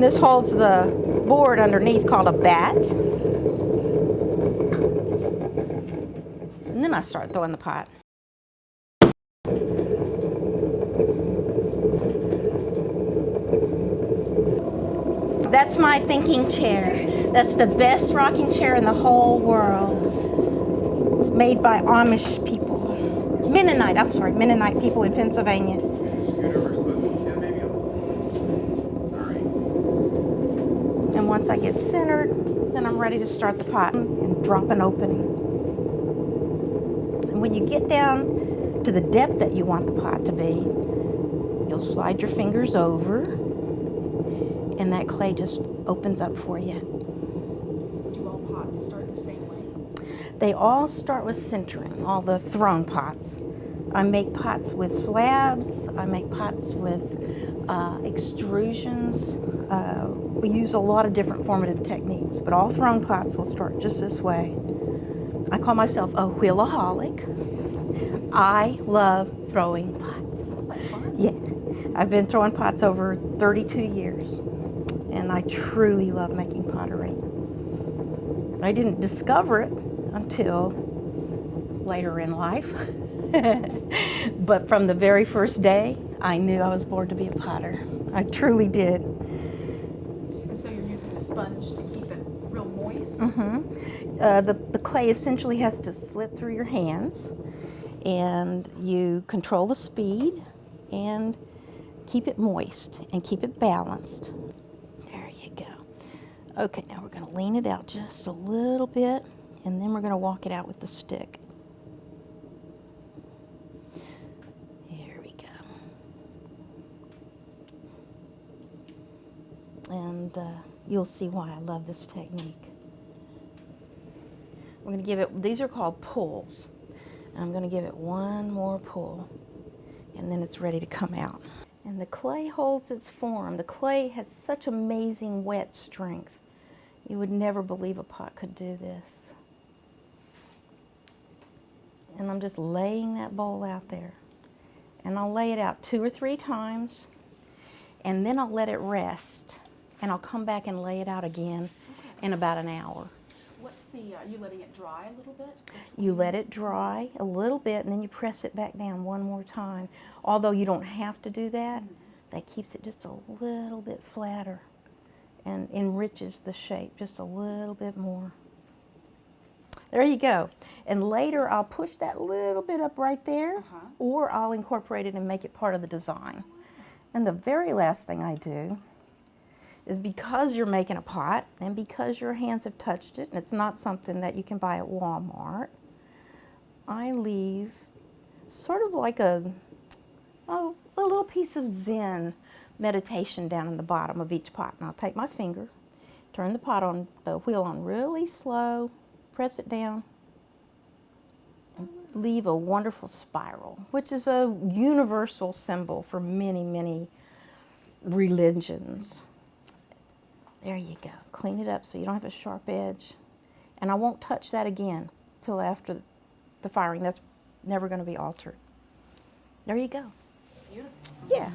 And this holds the board underneath called a bat. And then I start throwing the pot. That's my thinking chair. That's the best rocking chair in the whole world. It's made by Amish people. Mennonite people in Pennsylvania. And once I get centered, then I'm ready to start the pot and drop an opening. And when you get down to the depth that you want the pot to be, you'll slide your fingers over, and that clay just opens up for you. Do all pots start the same way? They all start with centering, all the thrown pots. I make pots with slabs, I make pots with extrusions. We use a lot of different formative techniques, but all thrown pots will start just this way. I call myself a wheelaholic. I love throwing pots. Is that fun? Yeah, I've been throwing pots over 32 years, and I truly love making pottery. I didn't discover it until later in life, but from the very first day, I knew I was born to be a potter. I truly did. And so you're using a sponge to keep it real moist? Mm-hmm. The clay essentially has to slip through your hands, and you control the speed and keep it moist and keep it balanced. There you go. Okay, now we're going to lean it out just a little bit, and then we're going to walk it out with the stick. Here we go. And you'll see why I love this technique. We're going to give it, these are called pulls. And I'm going to give it one more pull, and then it's ready to come out. And the clay holds its form. The clay has such amazing wet strength. You would never believe a pot could do this. And I'm just laying that bowl out there. And I'll lay it out 2 or 3 times, and then I'll let it rest. And I'll come back and lay it out again in about an hour. What's the, you letting it dry a little bit? You let it dry a little bit, and then you press it back down one more time. Although you don't have to do that, that keeps it just a little bit flatter and enriches the shape just a little bit more. There you go. And later I'll push that little bit up right there, or I'll incorporate it and make it part of the design. And the very last thing I do is, because you're making a pot and because your hands have touched it, and it's not something that you can buy at Walmart, I leave sort of like a little piece of Zen meditation down in the bottom of each pot. And I'll take my finger, turn the pot on, the wheel on really slow, press it down, and leave a wonderful spiral, which is a universal symbol for many, many religions. There you go. Clean it up so you don't have a sharp edge. And I won't touch that again till after the firing. That's never going to be altered. There you go. It's beautiful. Yeah.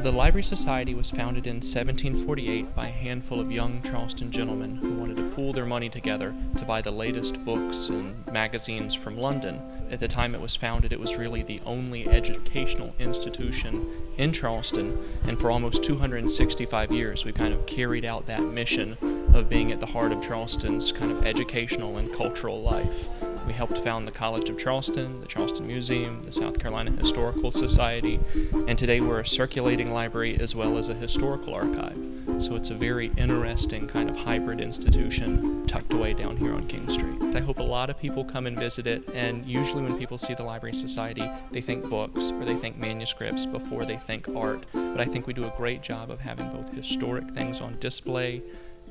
The Library Society was founded in 1748 by a handful of young Charleston gentlemen who wanted to pool their money together to buy the latest books and magazines from London. At the time it was founded, it was really the only educational institution in Charleston, and for almost 265 years we've kind of carried out that mission of being at the heart of Charleston's kind of educational and cultural life. We helped found the College of Charleston, the Charleston Museum, the South Carolina Historical Society, and today we're a circulating library as well as a historical archive. So it's a very interesting kind of hybrid institution tucked away down here on King Street. I hope a lot of people come and visit it, and usually when people see the Library Society, they think books or they think manuscripts before they think art. But I think we do a great job of having both historic things on display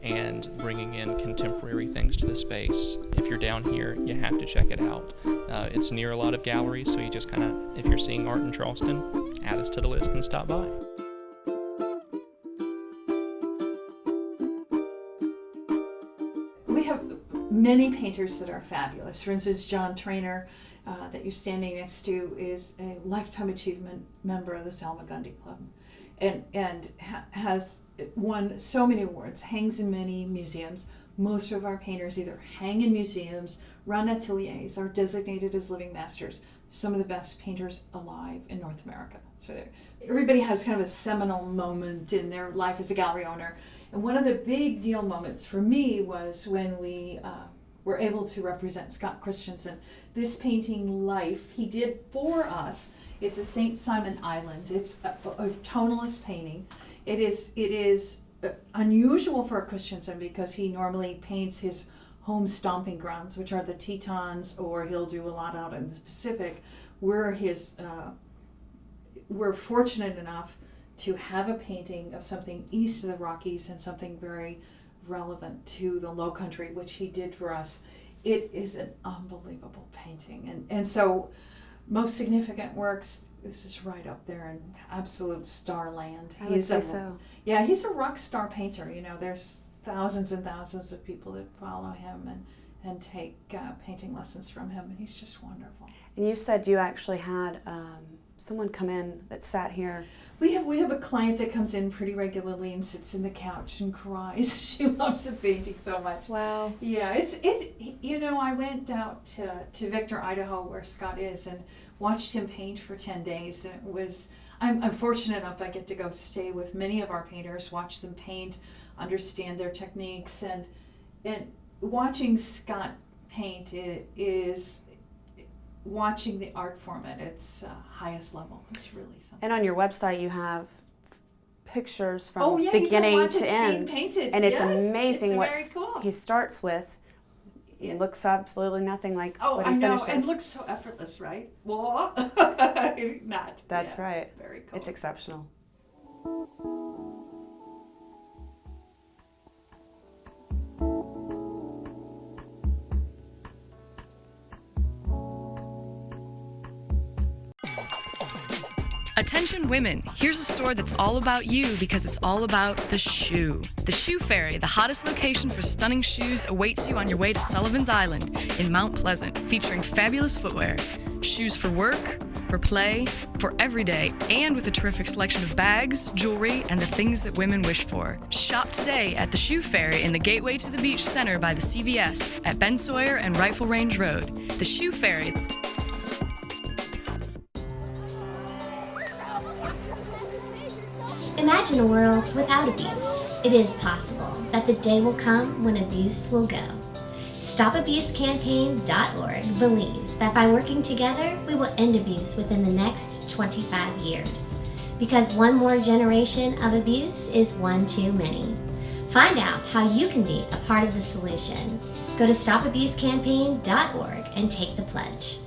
and bringing in contemporary things to the space. If you're down here, you have to check it out. It's near a lot of galleries, so you just kind of, if you're seeing art in Charleston, add us to the list and stop by. We have many painters that are fabulous. For instance, John Trainer, that you're standing next to, is a Lifetime Achievement member of the Salmagundi Club, and has won so many awards, hangs in many museums. Most of our painters either hang in museums, run ateliers, are designated as living masters. Some of the best painters alive in North America. So everybody has kind of a seminal moment in their life as a gallery owner. And one of the big deal moments for me was when we were able to represent Scott Christensen. This painting, Life, he did for us. It's a St. Simon Island. It's a tonalist painting. It is unusual for Christensen because he normally paints his home stomping grounds, which are the Tetons, or he'll do a lot out in the Pacific. We're fortunate enough to have a painting of something east of the Rockies and something very relevant to the Low Country, which he did for us. It is an unbelievable painting. And so most significant works, this is right up there in absolute star land. I would say so. Yeah, he's a rock star painter. You know, there's thousands and thousands of people that follow him and take painting lessons from him, and he's just wonderful. And you said you actually had someone come in that sat here. We have a client that comes in pretty regularly and sits in the couch and cries. She loves the painting so much. Wow. Yeah, you know, I went out to Victor, Idaho, where Scott is, and watched him paint for 10 days. And it was, I'm fortunate enough I get to go stay with many of our painters, watch them paint, understand their techniques, and watching Scott paint is watching the art form at its highest level. It's really something. And on your website you have pictures from you can beginning watch to it end. being painted. And it's Yes, amazing it's what very cool. he starts with. Yeah. It looks absolutely nothing like Oh, what I he know, finishes. and looks so effortless, right? Whoa. Not. That's yeah, right. Very cool. It's exceptional. Attention women, here's a store that's all about you because it's all about the shoe. The Shoe Ferry, the hottest location for stunning shoes, awaits you on your way to Sullivan's Island in Mount Pleasant, featuring fabulous footwear. Shoes for work, for play, for every day, and with a terrific selection of bags, jewelry, and the things that women wish for. Shop today at the Shoe Ferry in the Gateway to the Beach Center by the CVS at Ben Sawyer and Rifle Range Road. The Shoe Ferry. Imagine a world without abuse. It is possible that the day will come when abuse will go. StopAbuseCampaign.org believes that by working together, we will end abuse within the next 25 years. Because one more generation of abuse is one too many. Find out how you can be a part of the solution. Go to StopAbuseCampaign.org and take the pledge.